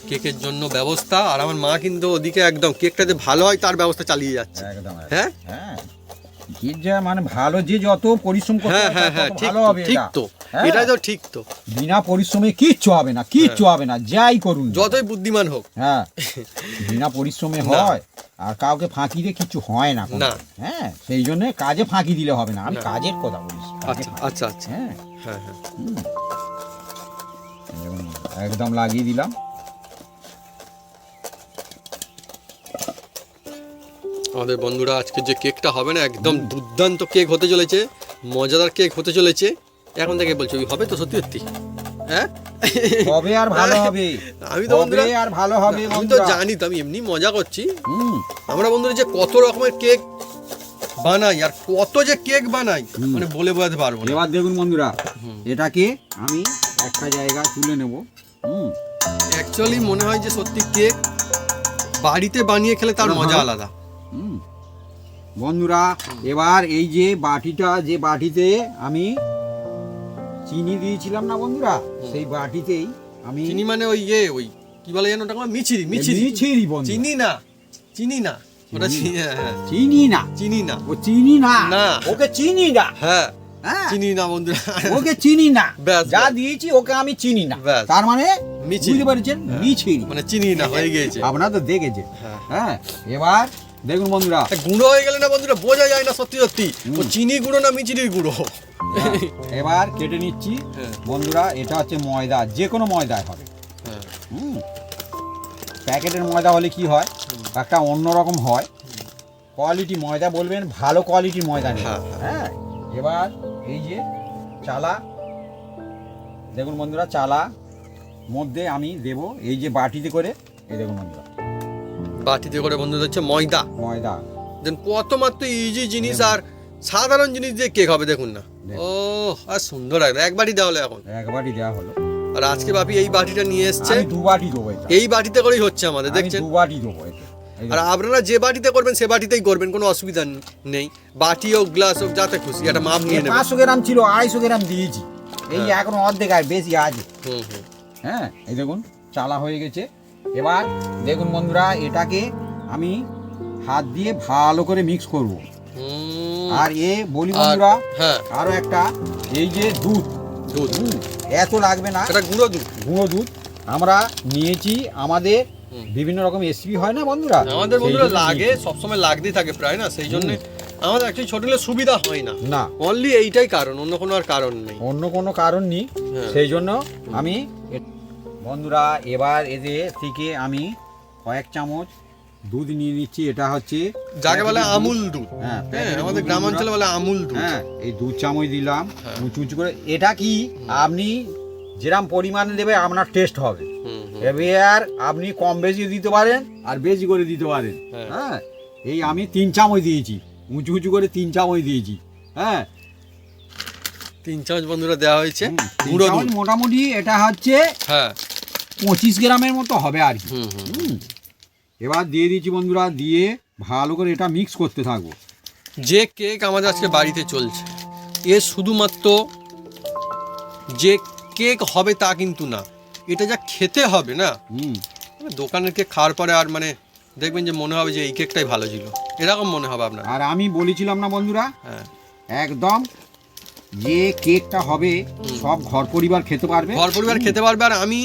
কেকের জন্য ব্যবস্থা, আর আমার মা কিন্তু ওদিকে একদম কেকটা যে ভালো হয় তার ব্যবস্থা চালিয়ে যাচ্ছে। একদম হ্যাঁ হ্যাঁ যে যা মানে ভালো, যে যত পরিশ্রম করতে হ্যাঁ হবে হ্যাঁ তত হ্যাঁ ঠিক ভালো তো, হবে, ঠিক এটা। তো, হ্যাঁ। এটাই তো ঠিক তো, বিনা পরিশ্রমে কিচ্ছু হবে না, কিচ্ছু হবে না, যাই করুন না। যতই বুদ্ধিমান হোক। হ্যাঁ বিনা পরিশ্রমে না। হয়, আর কাউকে ফাঁকি দিয়ে কিছু হয় না কোনো। না। হ্যাঁ সেই জন্য কাজে ফাঁকি দিলে হবে না, আমি না। কাজের কথা বলছি, কাজে আচ্ছা ফাঁকি। আচ্ছা আচ্ছা, হ্যাঁ হ্যাঁ হ্যাঁ হুম। এরকম একদম লাগিয়ে দিলাম। আমাদের বন্ধুরা আজকে যে কেকটা হবে না, একদম দুর্দান্ত কেক হতে চলেছে, মজাদার কেক হতে চলেছে। এখন থেকে বলছি ওই হবে তো সত্যি সত্যি, হ্যাঁ হবে আর ভালো হবে, আমি তো বন্ধুরা, হবে আর ভালো হবে আমি তো বন্ধুরা। জানি তো, আমি এমনি মজা করছি। হুম, আমরা বন্ধুরা যে কত রকমের কেক বানাই আর কত যে কেক বানাই, হুম। মানে বলে বোঝাতে পারবো না। এবার দেখুন বন্ধুরা, হুম। এটাকে আমি একটা জায়গায় তুলে নেব। হুম, অ্যাকচুয়ালি মনে হয় যে সত্যি কেক বাড়িতে বানিয়ে খেলে তার মজা আলাদা। হুম। বন্ধুরা এবার এই যে বাটিটা, যে বাটিতে আমি চিনি দিয়েছিলাম না বন্ধুরা, সেই বাটিতেই আমি চিনি মানে ওই ওই কি বলে যেন ওটা, মিচিরি মিচিরি মিছিরি বন্ধু, চিনি না, চিনি না ওটা হ্যাঁ হ্যাঁ, চিনি না, চিনি না, ও চিনি না, না। ওকে চিনি না, হ্যাঁ হ্যাঁ চিনি না বন্ধুরা, ওকে চিনি না, ব্যাস, যা ব্যাস। দিয়েছি ওকে আমি চিনি না, ব্যাস। তার মানে মিছিরি। বুঝতে পারছেন, হ্যাঁ। মিছিরি, মানে চিনি না হয়ে গিয়েছে। আপনারা তো দেখেছেন। হ্যাঁ। হ্যাঁ এবার দেখুন বন্ধুরা, গুঁড়ো হয়ে গেলে না বন্ধুরা বোঝা যায় না সত্যি সত্যি হুম। ও চিনি গুঁড়ো না মিচিরির গুঁড়ো। হ্যাঁ, এবার কেটে নিচ্ছি হ্যাঁ। বন্ধুরা, এটা হচ্ছে ময়দা, যে কোনো ময়দায় হবে। হ্যাঁ। হুম, প্যাকেটের ময়দা হলে কি হয়, একটা অন্যরকম হয়, কোয়ালিটি ময়দা বলবেন, ভালো কোয়ালিটির ময়দা নেই। হ্যাঁ, হ্যাঁ এবার এই যে চালা, দেখুন বন্ধুরা, চালা মধ্যে আমি দেব এই যে বাটিতে করে, এই দেখুন বন্ধুরা বাটিতে করে বন্ধুদের হচ্ছে ময়দা, ময়দা, দেন কত মাত্র ইজি জিনিস আর সাধারণ জিনিস দিয়ে কেক হবে দেখুন না। দেখুন। ও আর সুন্দর লাগলো, একবারই দেওয়া হলো এখন। এক বাটি দেওয়া হলো। আর আজকে বাপি এই বাটিটা নিয়ে এসছে, আমি 2 বাটি দেবো এটা, এই বাটিতে করেই হচ্ছে আমাদের, আমি দেখছেন। 2 বাটি দেবো এটা। এই আর আপনারা যে বাটিতে করবেন সে বাটিতেই করবেন, কোনো অসুবিধা নেই। বাটি হোক, গ্লাস হোক, যাতে খুশি একটা মাপ নিয়ে নেবেন। 500 গ্রাম ছিল, 250 গ্রাম দিয়েছি, এই হ্যাঁ। এখন অর্ধেক আর বেশি আছে। হুম হুম। হ্যাঁ, এই দেখুন চালা হয়ে গেছে। এবার দেখুন বন্ধুরা, এটাকে আমি হাত দিয়ে ভালো করে মিক্স করব। হুম। আর বলি বন্ধুরা, হ্যাঁ, আরো একটা, এই যে দুধ, দুধ এত লাগবে না, এটা গুঁড়ো দুধ। গুঁড়ো দুধ আমরা নিয়েছি। আমাদের হুম। বিভিন্ন রকম রেসিপি হয় না বন্ধুরা, আমাদের সেই বন্ধুরা জন্য লাগে, নিয়েছি। সবসময় লাগতেই থাকে প্রায়, না সেই জন্য আমাদের অ্যাকচুয়ালি ছোট হলে সুবিধা হয় না, না, অনলি এইটাই কারণ, অন্য কোনো আর কারণ নেই। অন্য কোনো কারণ নেই, হ্যাঁ। সেই জন্য আমি বন্ধুরা এবার এদের থেকে আমি কয়েক চামচ দুধ নিয়ে নিচ্ছি। এটা হচ্ছে যাকে বলে আমুল দুধ। হ্যাঁ, হ্যাঁ, আমাদের গ্রামাঞ্চলে বলে আমুল দুধ। হ্যাঁ, এই 2 চামচ দিলাম হ্যাঁ। উঁচু উঁচু করে। এটা কি আপনি যেরকম পরিমাণে দেবে আপনার টেস্ট হবে। হুম হুম। এবার আপনি কম বেশি দিতে পারেন আর বেশি করে দিতে পারেন। হ্যাঁ। হ্যাঁ, এই আমি 3 চামচ দিয়েছি, উঁচু উঁচু করে 3 চামচ দিয়েছি। হ্যাঁ, 3 চামচ বন্ধুরা দেওয়া হয়েছে 3 গুঁড়ো চামচ দুধ। মোটামুটি এটা হচ্ছে হ্যাঁ। 25 গ্রামের মতো হবে আর কি। হুম হুম। হুম। এবার দিয়ে দিচ্ছি বন্ধুরা, দিয়ে ভালো করে এটা মিক্স করতে থাকবো। যে কেক আমাদের আজকে বাড়িতে চলছে, এ শুধুমাত্র যে কেক হবে তা কিন্তু না, এটা যা খেতে হবে না, হুম, দোকানের কেক খাওয়ার পরে আর মানে দেখবেন যে মনে হবে যে এই কেকটাই ভালো ছিল, এরকম মনে হবে আপনার। আর আমি বলেছিলাম না বন্ধুরা, হ্যাঁ, একদম যে কেকটা হবে সব ঘর পরিবার খেতে পারবে, ঘর পরিবার খেতে পারবে। আর আমি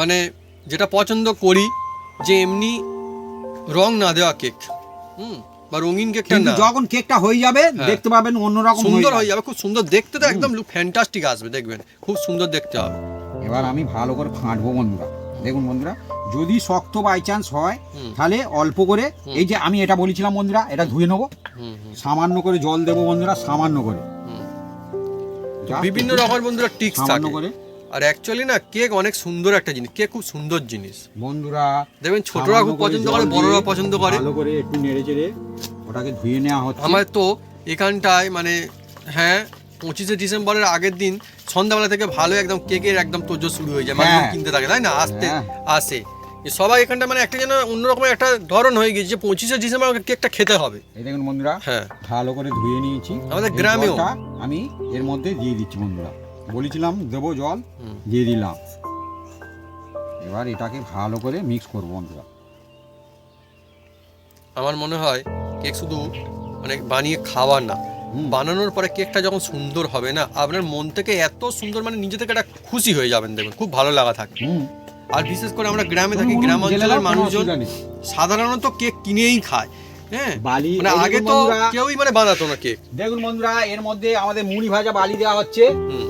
মানে যেটা পছন্দ করি যে এমনি রং না দেওয়া কেক, বা রঙিন কেকটা কিন্তু না, যখন কেকটা হয়ে যাবে হ্যাঁ। দেখতে পাবেন অন্যরকম সুন্দর হয়ে যাবে, খুব সুন্দর দেখতে, তো একদম লুক ফ্যান্টাস্টিক আসবে, দেখবেন খুব সুন্দর দেখতে হবে। এবার আমি ভালো করে ফাঁটবো বন্ধুরা। দেখুন বন্ধুরা, যদি শক্ত বাই চান্স হয় হুম। তাহলে অল্প করে, এই যে আমি এটা বলেছিলাম বন্ধুরা, এটা ধুয়ে নেবো, হুম হুম সামান্য করে জল দেবো বন্ধুরা, সামান্য করে, হুম। Just বিভিন্ন একটু রকমের বন্ধুরা টিক্স সামান্য থাকে। করে আর অ্যাকচুয়ালি না, কেক অনেক সুন্দর একটা জিনিস, কেক খুব সুন্দর জিনিস, বন্ধুরা। দেখবেন ছোটরা সামান্য খুব করে পছন্দ জল করে, দিয়ে বড়রা পছন্দ করে। ভালো করে একটু নেড়ে চেড়ে ওটাকে ধুয়ে নেওয়া হচ্ছে। আমার তো এখানটায় মানে হ্যাঁ 25শে ডিসেম্বরের আগের দিন সন্ধ্যাবেলা থেকে ভালো একদম কেকের একদম তোজো শুরু হয়ে যায়, মানুষ হ্যাঁ। কিনতে থাকে, তাই না, আসতে হ্যাঁ। আসে এ সবাই এখানটা মানে একটা যেন অন্যরকম একটা ধরন হয়ে গেছে যে 25শে ডিসেম্বর কেকটা খেতে হবে। এই দেখুন বন্ধুরা, হ্যাঁ, ভালো করে ধুয়ে নিয়েছি। আমাদের এই গ্রামেও। জলটা আমি এর মধ্যে দিয়ে দিচ্ছি বন্ধুরা, বলেছিলাম দেবো জল, হুম। দিয়ে দিলাম। এবার এটাকে ভালো করে মিক্স করবো বন্ধুরা। আমার মনে হয় কেক শুধু মানে বানিয়ে খাওয়া না, হুম। বানানোর পরে কেকটা যখন সুন্দর হবে না, আপনার মন থেকে এত সুন্দর মানে নিজে থেকে একটা খুশি হয়ে যাবেন, দেখবেন খুব ভালো লাগা থাকে। হুম। আর বিশেষ করে আমরা গ্রামে থাকি, বলুন, গ্রাম জেলে অঞ্চলের দাও, কোনো মানুষজন অসুবিধা নেই। সাধারণত কেক কিনেই খায়। হ্যাঁ, বালি, মানে এই আগে দেখুন তো বন্ধুরা, কেউই মানে বানাতো না কেক। দেখুন বন্ধুরা, এর মধ্যে আমাদের মুড়ি ভাজা বালি দেওয়া হচ্ছে। হুম।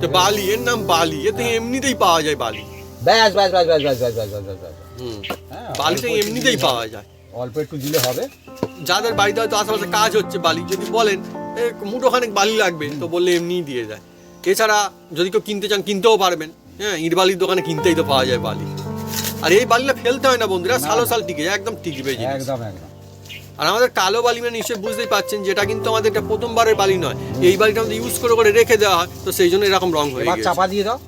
তো বালি, এর নাম বালি, এতে এমনিতেই পাওয়া যায় বালি। ব্যাস ব্যাস ব্যাস ব্যাস ব্যাস ব্যাস ব্যাস ব্যাস ব্যাস ব্যাস। হুম। হ্যাঁ, বালিটা অল্প একটু এমনিতেই দিলে পাওয়া হবে। যায়। অল্প একটু দিলে হবে। যাদের বাড়িতে হয়তো আশেপাশে কাজ হচ্ছে, বালি যদি বলেন মুঠোখানেক বালি লাগবে, তো বললে এমনিই দিয়ে যায়। এছাড়া যদি কেউ কিনতে চান কিনতেও পারবেন। হ্যাঁ, ইট বালির দোকানে কিনতেই তো পাওয়া যায় বালি। আর এই বালিটা ফেলতে হয় না বন্ধুরা, সালো সাল টিকে যায়, একদম টিকবে জিনিস। একদম একদম। আর আমাদের কালো বালি মানে নিশ্চয়ই বুঝতেই পারছেন, যেটা কিন্তু আমাদের এটা প্রথমবারের বালি নয়, এই বালিটা আমাদের ইউজ করে করে রেখে দেওয়া হয়, তো সেই জন্য এরকম রং হয়ে এবার গেছে। চাপা দিয়ে দাও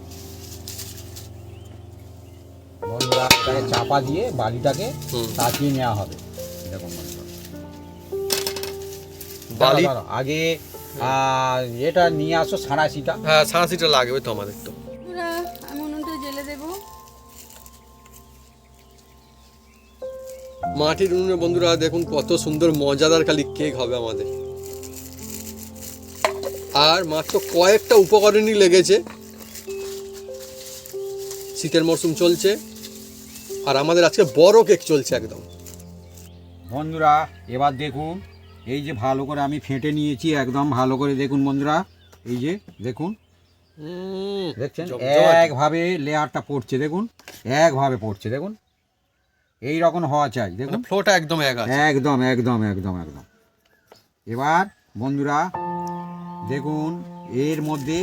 বন্ধুরা, এটাকে চাপা দিয়ে বালিটাকে হুম। তাকিয়ে নেওয়া হবে। এরকম বন্ধুরা। বালি, দাঁড়াও, দাঁড়াও, আগে এটা নিয়ে আসো সাঁড়াশিটা। হ্যাঁ সাঁড়াশিটা লাগবে তো আমাদের তো। পুরা আমি উনুনটা জেলে দেবো। মাটির উনুনে বন্ধুরা দেখুন কত সুন্দর মজাদার খালি কেক হবে আমাদের। আর মাত্র কয়েকটা উপকরণই লেগেছে, শীতের মরশুম চলছে, আর আমাদের আজকে বড় কেক চলছে একদম। বন্ধুরা এবার দেখুন, এই যে ভালো করে আমি ফেটে নিয়েছি একদম ভালো করে, দেখুন বন্ধুরা, এই যে দেখুন, দেখছেন একভাবে লেয়ারটা পড়ছে, দেখুন একভাবে পড়ছে, দেখুন এই রকম হওয়া চাই, দেখুন ফ্লোটা একদম এক আছে। একদম একদম একদম একদম। এবার বন্ধুরা দেখুন, এর মধ্যে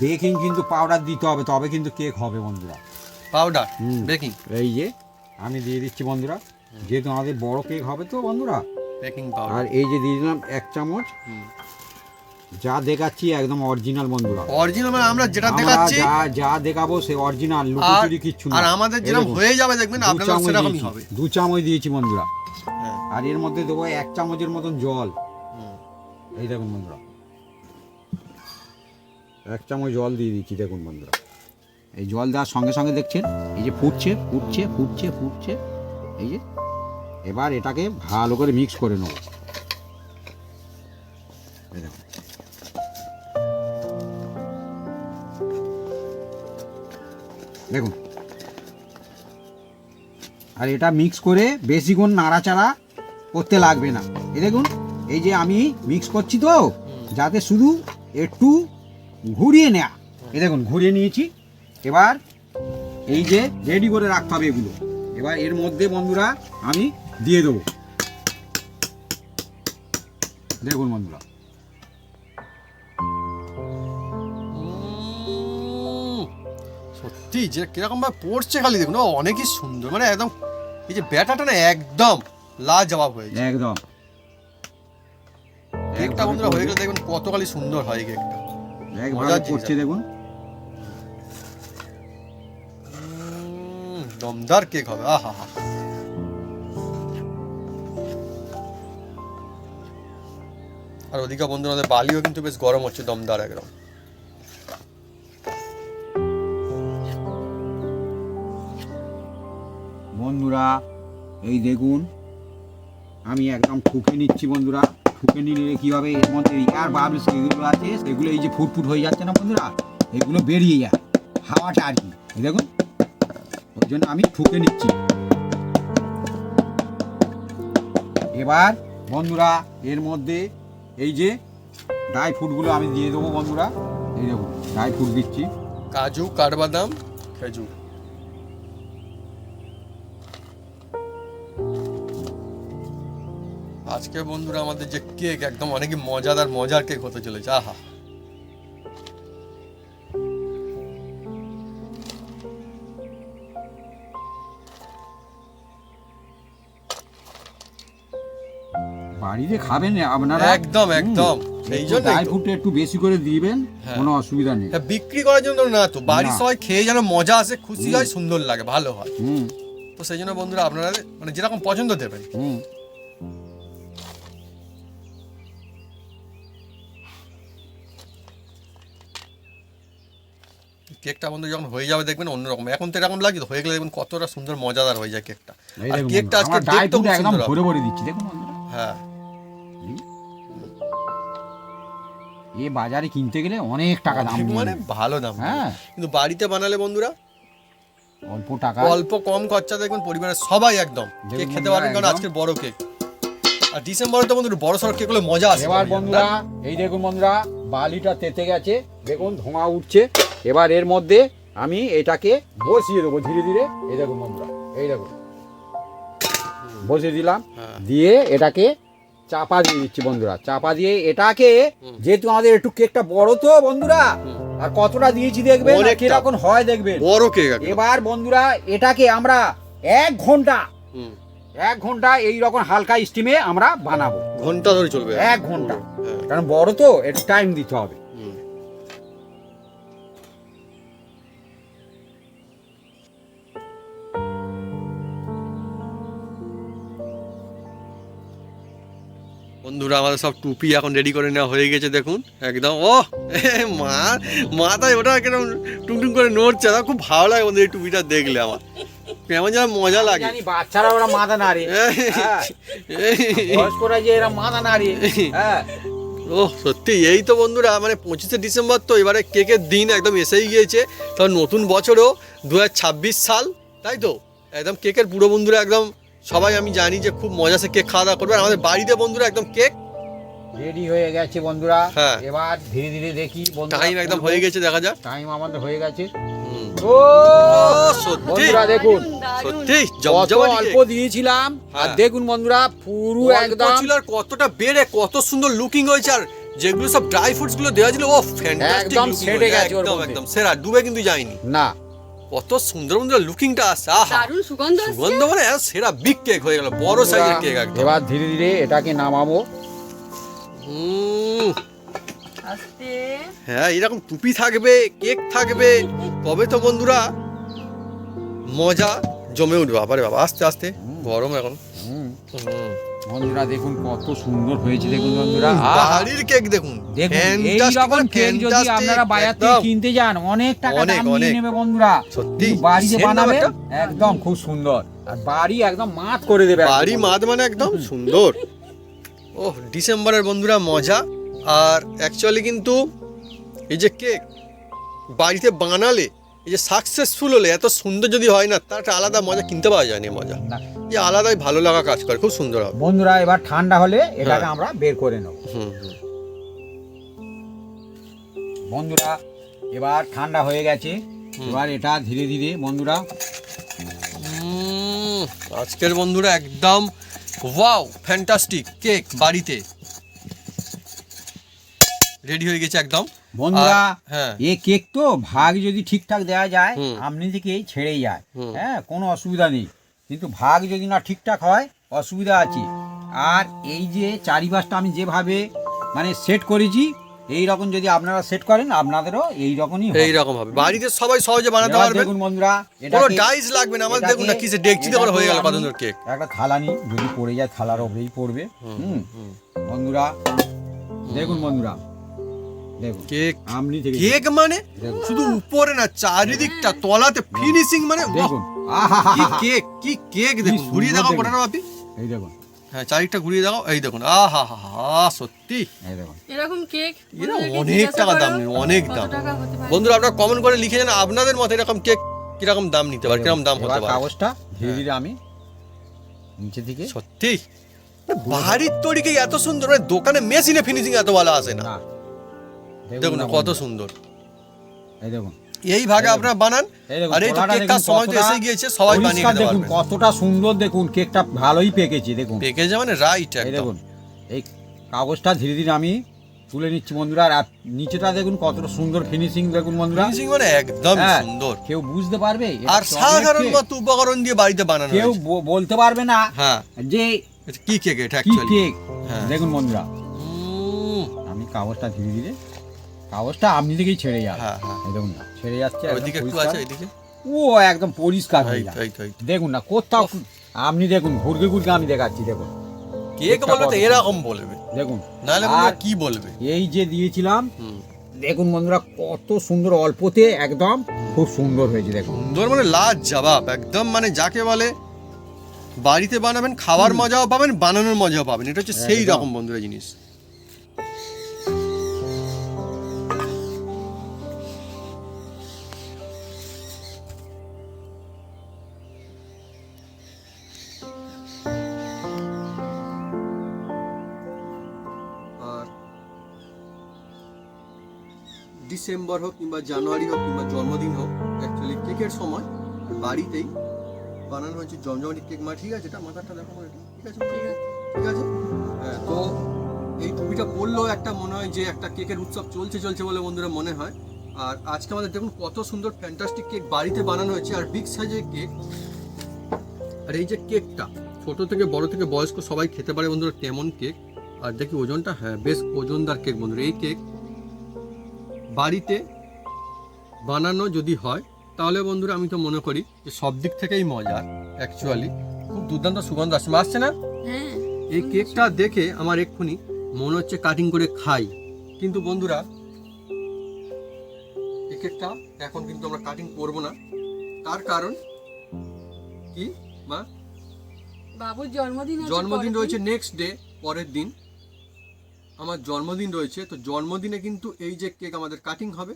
বেকিং কিন্তু পাউডার দিতে হবে, তবে কিন্তু কেক হবে বন্ধুরা। পাউডার, হুম। বেকিং, এই যে আমি দিয়ে দিচ্ছি বন্ধুরা, যেহেতু আমাদের বড় কেক হবে তো বন্ধুরা। বেকিং আর পাউডার। এই যে দিয়ে দিলাম 1 চামচ, যা দেখাচ্ছি একদম অরিজিনাল বন্ধুরা। অরিজিনাল মানে আমরা যেটা আমরা দেখাচ্ছি যা দেখাবো সে অরিজিনাল, আর লুকোচুরি কিচ্ছু না। আর আমাদের যেরকম হয়ে যাবে দেখবেন আপনাদের সেরকমই হবে। 2 চামচ দিয়েছি বন্ধুরা। হ্যাঁ। আর এর মধ্যে দেবো 1 চামচের মতন জল। এই দেখুন বন্ধুরা, 1 চামচ জল দিয়ে দিচ্ছি। দেখুন বন্ধুরা, এই জল দেওয়ার সঙ্গে সঙ্গে দেখছেন এই যে ফুটছে ফুটছে ফুটছে ফুটছে, এই যে এবার এটাকে ভালো করে মিক্স করে নেব। এই দেখুন, দেখুন, আর এটা মিক্স করে বেশিক্ষণ নাড়াচাড়া করতে লাগবে না। এই দেখুন, এই যে আমি মিক্স করছি তো, যাতে শুধু একটু ঘুরিয়ে নেয়া। এই দেখুন ঘুরিয়ে নিয়েছি। এবার এই যে রেডি করে রাখতে হবে এগুলো। এবার এর মধ্যে বন্ধুরা আমি দিয়ে দেবো। দেখুন বন্ধুরা, সত্যি যে কিরকম ভাবে পড়ছে খালি দেখুন, অনেকই সুন্দর, মানে একদম এই যে ব্যাটাটা না একদম লাজবাব হয়েছে একদম। কেকটা বন্ধুরা হয়ে গেলে দেখবেন কত খালি সুন্দর হয় কেকটা, একভাবে মজার জিনিস। করছে দেখুন। দমদার কেক হবে। আহা হা, আর ওদিকে বন্ধুরা আমাদের বালিও কিন্তু বেশ গরম হচ্ছে, দমদার একদম। বন্ধুরা এই দেখুন, আমি একদম ঠুকে নিচ্ছি বন্ধুরা। ঠুকে নিলে কি হবে, এর মধ্যে এয়ার বাবলস যেগুলো আছে সেগুলো এই যে ফুটফুট হয়ে যাচ্ছে না বন্ধুরা, এগুলো বেরিয়ে যায় হাওয়াটা আর কি। এই দেখুন, ওই জন্য আমি ঠুকে নিচ্ছি। এবার বন্ধুরা এর মধ্যে এই যে ড্রাই ফ্রুটগুলো আমি দিয়ে দেবো বন্ধুরা। এই দেখুন ড্রাই ফ্রুট দিচ্ছি, কাজু, কাঠবাদাম, খেজুর। আজকে বন্ধুরা আমাদের যে কেক একদম অনেকই মজার কেক হতে চলেছে। আহা, বাড়িতে খাবেন আপনারা একদম একদম। এই জন্য ড্রাই ফ্রুটটা একটু বেশি করে দিবেন, কোনো অসুবিধা নেই। বিক্রি করার জন্য না তো, বাড়ির না। সবাই খেয়ে যেন মজা আসে, খুশি হয়, সুন্দর লাগে, ভালো হয়। হুম তো সেই জন্য বন্ধুরা আপনারা মানে যেরকম পছন্দ দেবেন। হুম। কেকটা বন্ধু যখন হয়ে যাবে দেখবেন অন্যরকম, এখন তো এরকম লাগে, হয়ে গেলে দেখবেন কতটা সুন্দর মজাদার হয়ে যায় কেকটা। এই আর দেখুন কেকটা বন্ধুরা, আজকে আমরা ড্রাই দেখতেও ফ্রুট খুব একদম সুন্দর হবে। ভরে ভরে দিচ্ছি দেখুন বন্ধুরা। হ্যাঁ, এ বাজারে কিনতে গেলে অনেক টাকা দাম নিয়ে মানে নেয়। ভালো দাম। হ্যাঁ, কিন্তু বাড়িতে বানালে বন্ধুরা অল্প টাকা অল্প কম খরচা দেখবেন পরিবারের সবাই একদম কেক খেতে বন্ধুরা, পারবেন, কারণ একদম। আজকের বড় কেক। আর ডিসেম্বরে তো বন্ধুরা বড় সড়ক কেক হলে মজা আসে। এবার বন্ধুরা এই দেখুন বন্ধুরা, বালিটা তেতে গেছে, দেখুন ধোঁয়া উঠছে। এবার এর মধ্যে আমি এটাকে বসিয়ে দেবো ধীরে ধীরে। এই দেখুন বন্ধুরা, এই দেখুন বসিয়ে দিলাম। হ্যাঁ। দিয়ে এটাকে চাপা দিয়ে দিচ্ছি বন্ধুরা। চাপা দিয়ে এটাকে, যেহেতু আমাদের একটু কেকটা বড় তো বন্ধুরা, আর কতটা দিয়েছি দেখবেন, আর অনেকটা। কিরকম হয় দেখবেন। বড় কেক একদম। এবার বন্ধুরা এটাকে আমরা 1 ঘন্টা হুম, 1 ঘন্টা এই রকম হালকা স্টিমে আমরা বানাবো। ঘন্টা ধরে চলবে। 1 ঘন্টা, হ্যাঁ। কারণ বড় তো একটু টাইম দিতে হবে। হুম। বন্ধুরা আমাদের সব টুপি এখন রেডি করে নেওয়া হয়ে গেছে দেখুন একদম। ও মাথায় ওটা কেরম টুংটুং করে নড়ছে, আমার খুব ভালো লাগে বন্ধু এই টুপিটা দেখলে, আমার কেমন যেন মজা লাগে। জানি বাচ্চারা ওরা মাথা নাড়ে, হ্যাঁ, বয়স্করা যে এরা মাথা নাড়ে। হ্যাঁ, ও সত্যি এই তো বন্ধুরা, মানে 25শে ডিসেম্বর তো এবারে কেকের দিন একদম এসেই গিয়েছে। তখন নতুন বছরও 2026 সাল, তাই তো একদম কেকের পুরো বন্ধুরা একদম সবাই আমি জানি যে খুব মজাসে কেক খাওয়া দাওয়া করবে। আর আমাদের বাড়িতে বন্ধুরা একদম কেক রেডি হয়ে গেছে বন্ধুরা। হ্যাঁ। এবার ধীরে ধীরে দেখি বন্ধুরা, টাইম একদম হয়ে গেছে, দেখা যাক। টাইম আমাদের হয়ে গেছে। হুম। ও সত্যি বন্ধুরা দেখুন, দারুণ, দারুণ। সত্যি কত জমজমাটি অল্প কেক। দিয়েছিলাম, আর হ্যাঁ। দেখুন বন্ধুরা পুরো অল্প একদম ছিল আর কতটা বেড়ে কত সুন্দর লুকিং হয়েছে। আর যেগুলো সব ড্রাই ফ্রুটস গুলো দেওয়া ছিল, ও ফ্যান্টাস্টিক একদম লুকিং, সেটে গেছে ওর একদম মধ্যে। একদম সেরা, ডুবে কিন্তু যায়নি। না। কত সুন্দর সুন্দর লুকিংটা আসছে। আহা, দারুণ সুগন্ধ আসছে। সুগন্ধ মানে সেরা বিগ কেক হয়ে গেল, বড় সাইজের কেক একদম। এবার ধীরে ধীরে এটাকে নামাবো। হুম, আস্তে হ্যাঁ, এরকম টুপি থাকবে, কেক থাকবে, তবে তো বন্ধুরা মজা জমে উঠবে। বাবারে বাবা, আস্তে আস্তে, গরম এখন। বন্ধুরা দেখুন কত সুন্দর হয়েছে, দেখুন বন্ধুরা। বাড়ির কেক দেখুন, দেখুন এই রকম কেক যদি আপনারা বাজার থেকে কিনতে যান অনেক টাকা দাম নিয়ে নেবে বন্ধুরা। সত্যি কিন্তু বাড়িতে বানাবে একদম খুব সুন্দর, আর বাড়ি একদম মাত করে দেবে। বাড়ি মাদ মানে একদম সুন্দর। ওহ, ডিসেম্বরের বন্ধুরা মজা। আর অ্যাকচুয়ালি কিন্তু এই যে কেক বাড়িতে বানালে, এই যে সাকসেসফুল হলে, এত সুন্দর যদি হয় না, তার একটা আলাদা মজা কিনতে পাওয়া যায় না। মজা এই আলাদাই ভালো লাগা কাজ করে, খুব সুন্দর হবে। বন্ধুরা এবার ঠান্ডা হলে এটাকে আমরা বের করে নেব। বন্ধুরা এবার ঠান্ডা হয়ে গেছে, এবার এটা ধীরে ধীরে বন্ধুরা আজকের বন্ধুরা একদম ওয়াও ফ্যান্টাস্টিক কেক বাড়িতে রেডি হয়ে গেছে একদম। বন্ধুরা হ্যাঁ, এই কেক তো ভাগ যদি ঠিকঠাক দেওয়া যায় আপনি থেকেই ছেড়েই যায়, হ্যাঁ কোনো অসুবিধা নেই। কিন্তু ভাগ যদি না ঠিকঠাক হয় অসুবিধা আছে। আর এই যে চারিপাশটা আমি যেভাবে মানে সেট করেছি, এই রকম যদি আপনারা সেট করেন আপনাদেরও এই রকমই এই রকম হবে। বাড়িতে সবাই সহজে বানাতে পারবে। দেখুন বন্ধুরা কোনো ডাইস লাগবে না আমাদের। দেখুন না কি যে ডেকচিতে করে হয়ে গেল কত সুন্দর কেক। একটা থালা নিই, যদি পড়ে যায় থালার ওপরেই পড়বে। বন্ধুরা দেখুন বন্ধুরা, দেখুন কেক আমনি থেকে কেক মানে শুধু উপরে না, চারিদিকটা তলাতে ফিনিশিং মানে দেখুন। কি কেক, কি কেক দেখুন। ঘুরিয়ে দেখাও কোটানো বাপি। এই দেখুন, হ্যাঁ চারিদিকটা ঘুরিয়ে দেখাও। এই দেখুন, আহা হা হা, সত্যি এই দেখুন। এরকম কেক এরা অনেক টাকা দাম নেই, অনেক দাম। বন্ধুরা আপনারা কমেন্ট করে লিখে জানান আপনাদের মতে এরকম কেক কিরকম দাম নিতে পারে, কিরকম দাম হতে পারে। কাগজটা ধীরে ধীরে আমি নিচে থেকে সত্যি বাড়ির তৈরি কেক এত সুন্দর, মানে দোকানে মেশিনে ফিনিশিং এত ভালো আসে না। দেখুন না কত সুন্দর। এই দেখুন এই ভাগে আপনারা বানান। আর এই তো কেকটা সময় তো এসে গিয়েছে, সবাই বানিয়ে খেতে দেখুন পারবে। কতটা সুন্দর, দেখুন কেকটা ভালোই পেকেছে। দেখুন পেকেছে মানে রাইট এই একদম। দেখুন এই কাগজটা ধীরে ধীরে আমি তুলে নিচ্ছি বন্ধুরা। আর নিচেটা দেখুন কতটা সুন্দর ফিনিশিং, দেখুন বন্ধুরা। ফিনিশিং মানে একদম হ্যাঁ, সুন্দর। কেউ বুঝতে পারবে এটা আর chocolate সাধারণ cake। মতো উপকরণ দিয়ে বাড়িতে বানানো কেউ হয়েছে। বলতে পারবে না হ্যাঁ, যে এটা কি কেক এটা কি অ্যাকচুয়ালি। কেক। হ্যাঁ। দেখুন বন্ধুরা আমি কাগজটা ধীরে ধীরে, কাগজটা আপনি থেকেই ছেড়ে যাবে। হ্যাঁ হ্যাঁ, এই দেখুন না ছেড়ে যাচ্ছে একদম ওইদিকে একটু পরিষ্কার। আছে, এইদিকে। ও একদম পরিষ্কার হয়ে এই যায়। তো, এই তো, এই তো। দেখুন না কোথাও আপনি দেখুন ঘুরকে ঘুরকে আমি দেখাচ্ছি। দেখুন কেক বলবে তো এরকম বলবে, দেখুন নাহলে বন্ধুরা কি বলবে। এই যে দিয়েছিলাম হুম, দেখুন বন্ধুরা কত সুন্দর, অল্পতে একদম খুব সুন্দর হয়েছে। দেখুন সুন্দর মানে লাজবাব একদম, মানে যাকে বলে বাড়িতে বানাবেন খাওয়ার মজাও পাবেন, বানানোর মজাও পাবেন। এটা হচ্ছে সেই একদম। রকম বন্ধুরা জিনিস। আর ডিসেম্বর হোক কিংবা জানুয়ারি হোক কিংবা জন্মদিন হোক, অ্যাকচুয়ালি কেকের সময় বাড়িতেই বানানো হয়েছে জমজমাটি কেক। মা ঠিক আছে, এটা মাথাটা দেখো মা, এটা ঠিক আছে, ঠিক আছে। হ্যাঁ, তো এই টুপিটা পরলেও একটা মনে হয় যে একটা কেকের উৎসব চলছে চলছে বলে বন্ধুরা মনে হয়। আর আজকে আমাদের দেখুন কত সুন্দর ফ্যান্টাস্টিক কেক বাড়িতে বানানো হয়েছে, আর বিগ সাইজের কেক। আর এই যে কেকটা ছোট থেকে বড় থেকে বয়স্ক সবাই খেতে পারে বন্ধুরা, কেমন কেক। আর দেখি ওজনটা, হ্যাঁ বেশ ওজনদার কেক বন্ধুরা। এই কেক বাড়িতে বানানো যদি হয় তাহলে বন্ধুরা আমি তো মনে করি যে সব দিক থেকেই মজার। অ্যাকচুয়ালি খুব দুর্দান্ত সুগন্ধ আসছে না? হ্যাঁ, এই কেকটা দেখে আমার এক্ষুনি মনে হচ্ছে কাটিং করে খাই, কিন্তু বন্ধুরা এই কেকটা এখন কিন্তু আমরা কাটিং করব না। তার কারণ কি মা? বাবুর জন্মদিন আছে, জন্মদিন পরের রয়েছে দিন। নেক্সট ডে, পরের দিন আমার জন্মদিন রয়েছে। তো জন্মদিনে কিন্তু এই যে কেক আমাদের কাটিং হবে,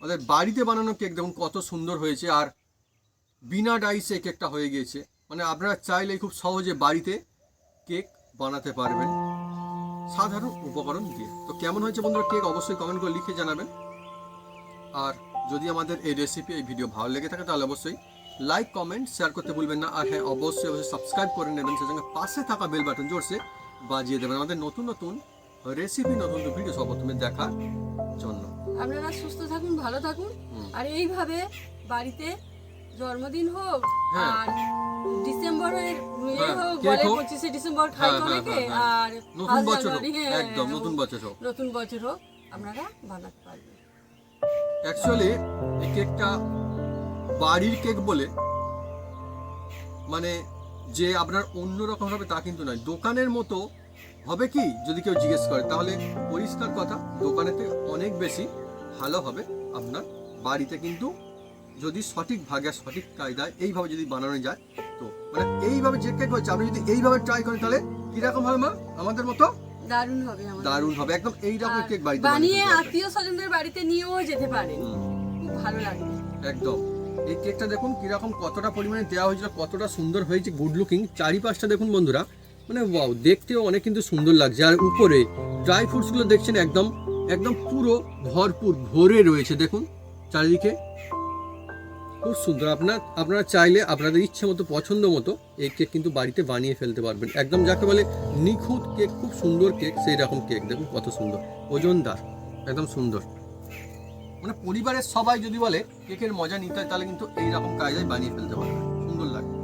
আমাদের বাড়িতে বানানো কেক দেখুন কত সুন্দর হয়েছে। আর বিনা ডাইসে কেকটা হয়ে গিয়েছে, মানে আপনারা চাইলেই খুব সহজে বাড়িতে কেক বানাতে পারবেন সাধারণ উপকরণ দিয়ে। তো কেমন হয়েছে বন্ধুরা কেক অবশ্যই কমেন্ট করে লিখে জানাবেন। আর যদি আমাদের এই রেসিপি, এই ভিডিও ভালো লেগে থাকে তাহলে অবশ্যই লাইক কমেন্ট শেয়ার করতে ভুলবেন না। আর হ্যাঁ অবশ্যই সাবস্ক্রাইব করে নেবেন, সেই সঙ্গে পাশে থাকা বেল বাটন জোরসে বাজিয়ে দেবেন আমাদের নতুন নতুন রেসিপি, নতুন নতুন ভিডিও সর্বপ্রথমে দেখার জন্য। আপনারা সুস্থ থাকুন, ভালো থাকুন। আর এইভাবে বাড়িতে জন্মদিন হোক হ্যাঁ। আর ডিসেম্বরের হ্যাঁ, হোক, কেক বলে হোক। 25শে ডিসেম্বর খাই হ্যাঁ, তো হ্যাঁ, অনেকে। হ্যাঁ, হ্যাঁ। আর নতুন 1 বছর হোক, জানুয়ারি, হ্যাঁ, একদম নতুন বছর হোক। নতুন বছর হোক, আপনারা বানাতে পারবেন। অ্যাকচুয়ালি এই কেকটা বাড়ির কেক বলে মানে যে আপনার অন্যরকম হবে তা কিন্তু নয়। দোকানের মতো হবে কি যদি কেউ জিজ্ঞেস করে, তাহলে পরিষ্কার কথা দোকানেতে অনেক বেশি ভালো হবে। আপনার বাড়িতে কিন্তু যদি সঠিক ভাগে সঠিক কায়দায় এইভাবে যদি বানানো যায়, তো মানে এইভাবে যে কেক হচ্ছে আপনি যদি এইভাবে ট্রাই করেন তাহলে কিরকম হবে মা? আমাদের মতো দারুণ হবে আমাদের। দারুণ হবে, একদম এইরকম কেক বাড়িতে বানিয়ে ফেলতে পারবেন। আত্মীয় স্বজনদের বাড়িতে নিয়েও যেতে পারেন, খুব ভালো লাগবে। একদম। এই কেকটা দেখুন কিরকম, কতটা পরিমাণে দেওয়া হয়েছিল, কতটা সুন্দর হয়েছে, গুড লুকিং। চারিপাশটা দেখুন বন্ধুরা, মানে ওয়াও, দেখতেও অনেক কিন্তু সুন্দর লাগছে। আর উপরে ড্রাই ফ্রুটসগুলো দেখছেন একদম একদম পুরো ভরপুর ভরে রয়েছে, দেখুন চারিদিকে খুব সুন্দর। আপনারা চাইলে আপনাদের ইচ্ছে মতো পছন্দ মতো এই কেক কিন্তু বাড়িতে বানিয়ে ফেলতে পারবেন। একদম যাকে বলে নিখুঁত কেক, খুব সুন্দর কেক, সেই রকম কেক দেখুন কত সুন্দর, ওজনদার, একদম সুন্দর। মানে পরিবারের সবাই যদি বলে কেকের মজা নিতে হয় তাহলে কিন্তু এইরকম কায়দায় বানিয়ে ফেলতে পারবে, সুন্দর লাগবে।